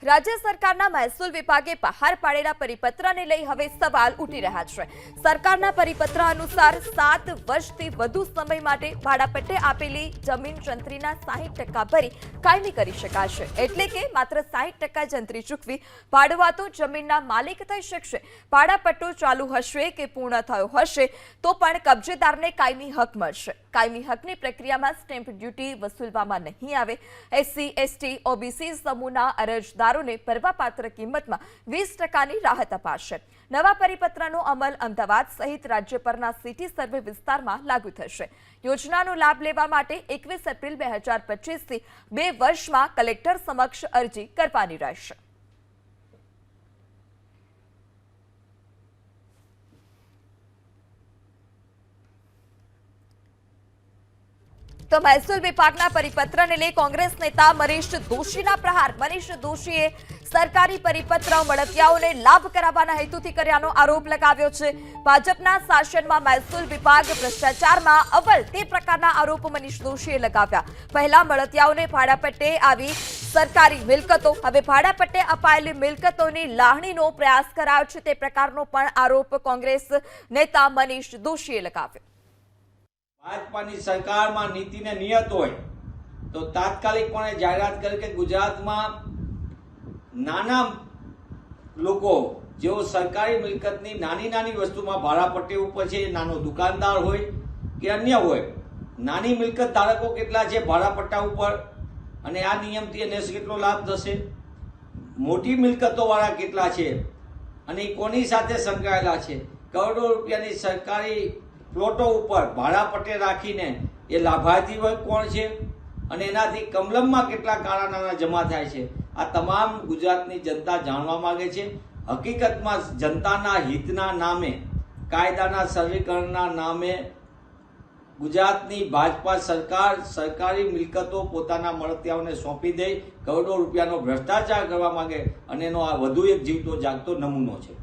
રાજ્ય સરકારના મહેસૂલ વિભાગે બહાર પાડેલા પરિપત્રને લઈ હવે સવાલ ઉઠી રહ્યા છે। સરકારના પરિપત્ર અનુસાર 7 વર્ષથી વધુ સમય માટે ભાડાપટ્ટે આપેલી જમીન જંત્રીના 60% ભરી કાયમી કરી શકાશે, એટલે કે માત્ર 60% જંત્રી ચૂકવી ભાડુઆતો જમીનના માલિક થઈ શકશે। ભાડાપટ્ટો ચાલુ હશે કે પૂર્ણ થયો હશે તો પણ કબજેદારને કાયમી હક મળશે। કાયમી હકની પ્રક્રિયામાં સ્ટેમ્પ ડ્યુટી વસૂલવામાં નહીં આવે। એસસી, એસટી, ઓબીસી સમૂહના અરજદારોને ભરવાપાત્ર કિંમતમાં 20%ની રાહત અપાશે। નવા પરિપત્રનો અમલ અમદાવાદ સહિત રાજ્ય પરના સિટી સર્વે વિસ્તારમાં લાગુ થશે। યોજનાનો લાભ લેવા માટે 21 એપ્રિલ 2025થી 2 વર્ષમાં કલેક્ટર સમક્ષ અરજી કરવાની રહેશે। तो महसूल विभागना परिपत्रने लई कांग्रेस नेता मनीष दोशीना प्रहार। मनीष दोशीए सरकारी परिपत्र મળતિયાઓને લાભ કરાવવાના હેતુથી કર્યાનો આરોપ લગાવ્યો છે। ભાજપના શાસનમાં મહેસૂલ વિભાગ ભ્રષ્ટાચારમાં અવ્વલ તે પ્રકારના આરોપ મનીષ દોશીએ લગાવ્યા। પહેલા મળતિયાઓને ભાડાપટ્ટે આવી સરકારી મિલકતો હવે ભાડાપટ્ટે અપાયેલી મિલકતોની લાહણીનો પ્રયાસ કરાયો છે, તે પ્રકારનો પણ આરોપ કોંગ્રેસ નેતા મનીષ દોશીએ લગાવ્યો। ભાજપાની સરકારમાં નીતિને નિયત હોય તો તાત્કાલિકપણે જાહેરાત કરે કે ગુજરાતમાં નાના લોકો જેઓ સરકારી મિલકતની નાની વસ્તુમાં ભાડાપટ્ટી ઉપર છે, નાનો દુકાનદાર હોય કે અન્ય હોય, નાની મિલકત ધારકો કેટલા છે ભાડાપટ્ટા ઉપર, અને આ નિયમથી એને કેટલો લાભ થશે, મોટી મિલકતો વાળા કેટલા છે અને કોની સાથે સંકળાયેલા છે, કરોડો રૂપિયાની સરકારી પ્લોટો ઉપર ભાડાપટ્ટે રાખીને એ લાભાર્થી હોય કોણ છે અને એનાથી કમલમમાં કેટલા કાળા નાણાં જમા થાય છે, આ તમામ ગુજરાતની જનતા જાણવા માંગે છે। હકીકતમાં જનતાના હિતના નામે, કાયદાના સરળીકરણના નામે ગુજરાતની ભાજપા સરકાર સરકારી મિલકતો પોતાના મળતિયાઓને સોંપી દઈ કરોડો રૂપિયાનો ભ્રષ્ટાચાર કરવા માંગે અને એનો આ વધુ એક જીવતો જાગતો નમૂનો છે।